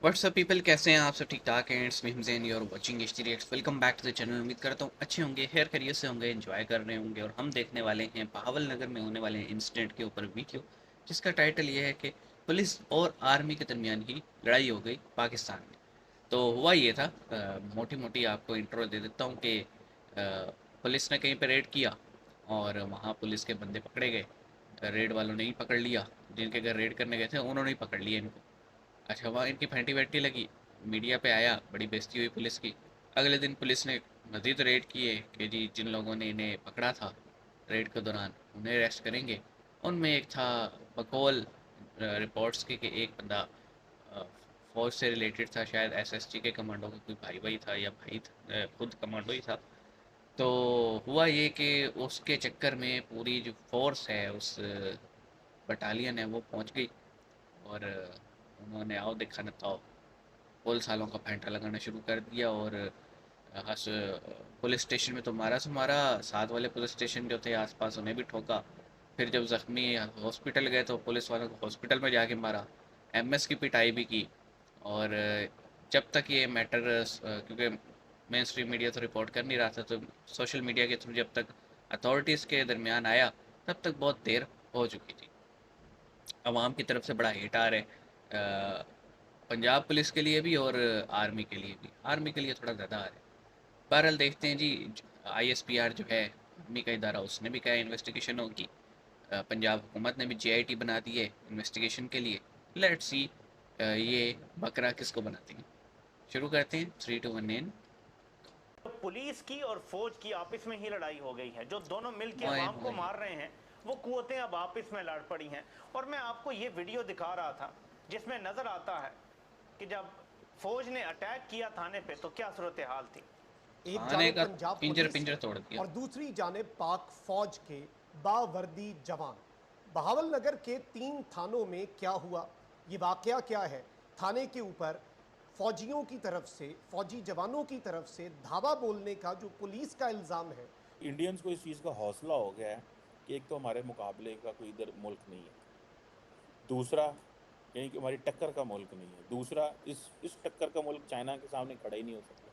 WhatsApp people, कैसे हैं आप सब? ठीक ठाक हैं। It's me Hussain, you are watching HT reacts. Welcome back to the channel. उम्मीद करता हूँ अच्छे होंगे, खैर खैरियत से होंगे, एंजॉय कर रहे होंगे। और हम देखने वाले हैं बहावल नगर में होने वाले इंसिडेंट के ऊपर वीडियो, जिसका टाइटल ये है कि पुलिस और आर्मी के दरमियान ही लड़ाई हो गई पाकिस्तान में। तो हुआ ये था, मोटी मोटी आपको इंट्रो दे देता हूँ कि पुलिस ने कहीं पर रेड किया और वहाँ पुलिस के बंदे पकड़े गए। रेड वालों ने ही पकड़ लिया, जिनके घर रेड करने गए थे उन्होंने ही पकड़ लिया इनको। अच्छा, वहाँ इनकी फैंटी वैंटी लगी, मीडिया पे आया, बड़ी बेइज्जती हुई पुलिस की। अगले दिन पुलिस ने मज़ीद रेड किए कि जी जिन लोगों ने इन्हें पकड़ा था रेड के दौरान उन्हें अरेस्ट करेंगे। उनमें एक था बकौल रिपोर्ट्स के कि एक बंदा फौज से रिलेटेड था, शायद एसएसजी के कमांडो का कोई भाई भाई था या भाई खुद कमांडो ही था। तो हुआ ये कि उसके चक्कर में पूरी जो फोर्स है, उस बटालियन है, वो पहुंच गई। और उन्होंने आओ देखा न ताओ पुलिस वालों का फैंटा लगाना शुरू कर दिया। और हस पुलिस स्टेशन में तो मारा से मारा, साथ वाले पुलिस स्टेशन जो थे आसपास उन्हें भी ठोका। फिर जब ज़ख्मी हॉस्पिटल गए तो पुलिस वालों को हॉस्पिटल में जाके मारा, एमएस की पिटाई भी की। और जब तक ये मैटर, क्योंकि मेन स्ट्रीम मीडिया तो रिपोर्ट कर नहीं रहा था, तो सोशल मीडिया के थ्रू जब तक अथॉरिटीज़ के दरमियान आया तब तक बहुत देर हो चुकी थी। आवाम की तरफ से बड़ा हेट आ रहा है, पंजाब पुलिस के लिए भी और आर्मी के लिए भी। आर्मी के लिए थोड़ा ज़्यादा आ रहा है। बहरहाल देखते हैं जी। आईएसपीआर जो है आर्मी का इदारा, उसने भी कहा इन्वेस्टिगेशन होगी। पंजाब हुकूमत ने भी जीआईटी बना दी है इन्वेस्टिगेशन के लिए। लेट्स सी ये बकरा किसको बनाती है। शुरू करते हैं, 3 2 1 इन। पुलिस की और फौज की आपस में ही लड़ाई हो गई है, जो दोनों मिलकर ओए अवाम को होए। मार रहे हैं। वो कुव्वतें अब आपस में लड़ पड़ी हैं। और मैं आपको ये वीडियो दिखा रहा था जिसमें नजर आता है कि जब फौज ने अटैक किया थाने पे तो क्या सूरत हाल थी। एक थाने जानिब का पंजाब पिंजर पुलिस पिंजर है तोड़ दिया। और दूसरी जानिब पाक फौज के बावर्दी जवान। बहावल नगर के 3 थानों में क्या हुआ, ये वाकया क्या है? थाने के ऊपर फौजियों की तरफ से, फौजी जवानों की तरफ से धावा बोलने का जो पुलिस का इल्ज़ाम है। इंडियंस को इस चीज़ का हौसला हो गया है कि एक तो हमारे मुकाबले का कोई इधर मुल्क नहीं है, दूसरा यानी कि हमारी टक्कर का मुल्क नहीं है, दूसरा इस टक्कर का मुल्क चाइना के सामने खड़ा ही नहीं हो सकता।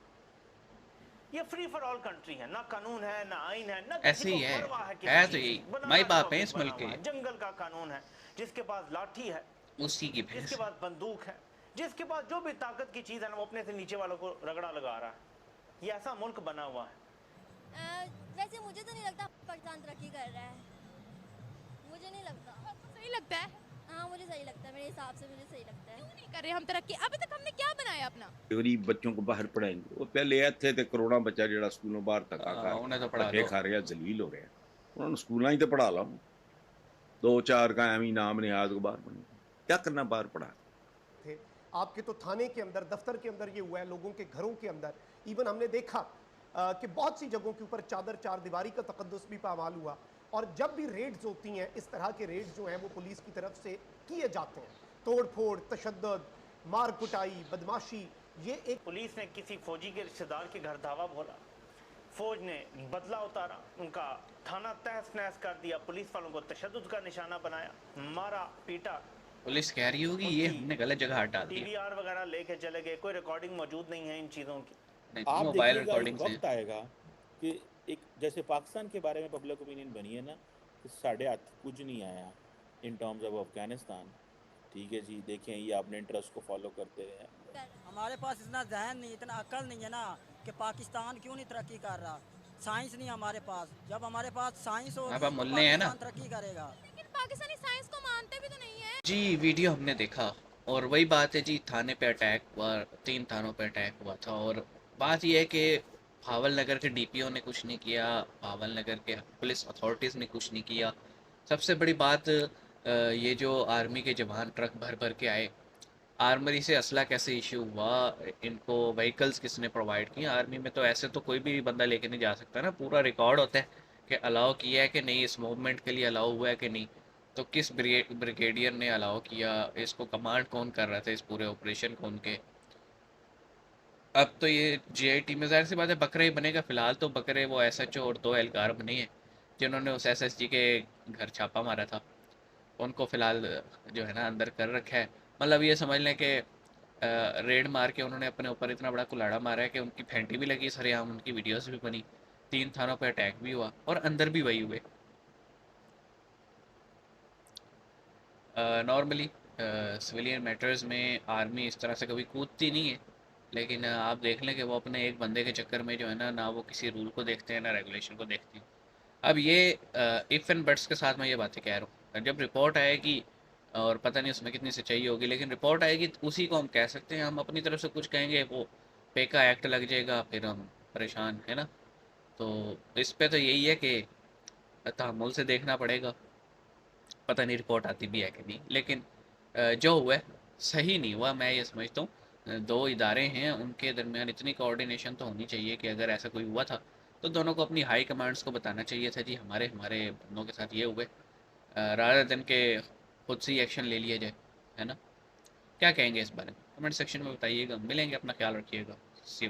ये फ्री फॉर ऑल कंट्री है, ना कानून है, ना आइन है, ना ऐसे किसी ही को है। परवाह है है किसी तो चीज यही की। माई बनाना बाप है टॉपिक इस बना मुल्क हुआ के, है, जंगल का कानून है, जिसके पास लाठी है, उसी की जिसके भैंस। पास बंदूक है, जिसके पास जो भी ताकत की चीज है ना, वो अपने से नीचे वालों को रगड़ा लगा रहा है। ये ऐसा मुल्क बना हुआ है। वैसे मुझे तो नहीं लगता पाकिस्तान तरक्की कर रहा है, मुझे नहीं लगता। आपको सही लगता है? हाँ मुझे सही लगता है, मेरे हिसाब से मुझे सही लगता है। क्यों नहीं कर रहे हम तरक्की? अभी तक हमने क्या बनाया अपना? गरीब बच्चों को बाहर पढ़ाएंगे। वो पहले ਇੱਥੇ ਤੇ ਕਰੋੜਾਂ ਬੱਚਾ ਜਿਹੜਾ ਸਕੂਲੋਂ ਬਾਹਰ ਧੱਕਾ ਖਾ उन्हें तो पढ़ा ਧੱਕੇ दो। ਖਾ ਰਿਹਾ, ਜ਼ਲੀਲ ਹੋ ਰਿਹਾ, ਉਹਨਾਂ ਨੂੰ ਸਕੂਲਾਂ 'ਚ ਤੇ ਪੜਾ ਲਓ। 2 4 का एम ही नाम निहाद को बाहर बने, क्या करना बाहर पढ़ा। थे आपके तो थाने के अंदर, दफ्तर के अंदर ये हुआ है, लोगों के घरों के अंदर। इवन हमने देखा कि बहुत सी जगहों के ऊपर चार दीवारी का तकद्दुस भी पामाल हुआ। और जब भी रेड्स होती हैं, इस तरह के रेड्स जो हैं वो पुलिस की तरफ से किए जाते हैं, तोड़ फोड़, तशद्दुद, मार कुटाई, बदमाशी। ये एक पुलिस ने किसी फौजी के रिश्तेदार के घर धावा बोला, फौज ने बदला उतारा, उनका थाना तहस नहस कर दिया, पुलिस वालों को तशद्दुद का निशाना बनाया, मारा पीटा। पुलिस कह रही होगी ये हमने गलत जगह हाथ डाल दिया। टीवीआर वगैरह लेके चले गए, कोई रिकॉर्डिंग मौजूद नहीं है इन चीज़ों की। नहीं, आप मोबाइल देखिएगा एक रिकॉर्डिंग्स हैं। वक्त आएगा कि एक जैसे पाकिस्तान के बारे में पब्लिक ओपिनियन बनी है ना कि साढ़े हाथ कुछ नहीं आया इन टर्म्स ऑफ अफगानिस्तान। ठीक है जी, देखें ये अपने इंटरेस्ट को फॉलो करते रहे। हमारे पास इतना जहन नहीं, इतना अक्ल नहीं है ना कि पाकिस्तान क्यों नहीं तरक्की कर रहा। साइंस नहीं हमारे पास, जब हमारे पास साइंस होगी आप तो मुल्ले हैं ना। पाकिस्तान तरक्की करेगा। लेकिन पाकिस्तानी साइंस को मानते भी तो नहीं है। जी वीडियो हमने देखा और वही बात है जी, थाने पे अटैक हुआ, 3 थानों पे अटैक हुआ था। और बात यह है कि भावल नगर के डीपीओ ने कुछ नहीं किया, भावल नगर के पुलिस अथॉरिटीज़ ने कुछ नहीं किया। सबसे बड़ी बात, ये जो आर्मी के जवान ट्रक भर भर के आए, आर्मरी से असला कैसे इशू हुआ, इनको व्हीकल्स किसने प्रोवाइड किए? आर्मी में तो ऐसे तो कोई भी बंदा लेके नहीं जा सकता ना, पूरा रिकॉर्ड होता है कि अलाउ किया है कि नहीं, इस मूवमेंट के लिए अलाउ हुआ है कि नहीं। तो किस ब्रिगेडियर ने अलाउ किया, इसको कमांड कौन कर रहा था, इस पूरे ऑपरेशन को उनके। अब तो ये जीआईटी में जाहिर सी बात है बकरे ही बनेगा। फिलहाल तो बकरे वो एसएचओ और 2 एहलकार बने हैं, जिन्होंने उस एसएसजी के घर छापा मारा था, उनको फ़िलहाल जो है ना अंदर कर रखा है। मतलब ये समझ लें कि रेड मार के उन्होंने अपने ऊपर इतना बड़ा कुल्हाड़ा मारा है कि उनकी फेंटी भी लगी सरेआम, उनकी वीडियोस भी बनी, 3 थानों पे अटैक भी हुआ और अंदर भी वही हुए। नॉर्मली सिविलियन मैटर्स में आर्मी इस तरह से कभी कूदती नहीं है, लेकिन आप देख लें कि वो अपने एक बंदे के चक्कर में जो है ना वो किसी रूल को देखते हैं ना रेगुलेशन को देखते हैं। अब ये इफ़ एंड बट्स के साथ मैं ये बातें कह रहा हूँ, जब रिपोर्ट आएगी और पता नहीं उसमें कितनी सच्चाई होगी, लेकिन रिपोर्ट आएगी तो उसी को हम कह सकते हैं। हम अपनी तरफ से कुछ कहेंगे वो पेका एक्ट लग जाएगा, फिर हम परेशान है ना। तो इस पे तो यही है कि तहम्मुल से देखना पड़ेगा, पता नहीं रिपोर्ट आती भी है कि नहीं, लेकिन जो हुआ है सही नहीं हुआ, मैं ये समझता हूँ। दो इदारे हैं, उनके दरमियान इतनी कोऑर्डिनेशन तो होनी चाहिए कि अगर ऐसा कोई हुआ था तो दोनों को अपनी हाई कमांड्स को बताना चाहिए था, जी हमारे हमारे बंदों के साथ ये हुए, रादर देन के खुद से ही एक्शन ले लिया जाए, है ना। क्या कहेंगे इस बारे में, कमेंट सेक्शन में बताइएगा। मिलेंगे, अपना ख्याल रखिएगा। सी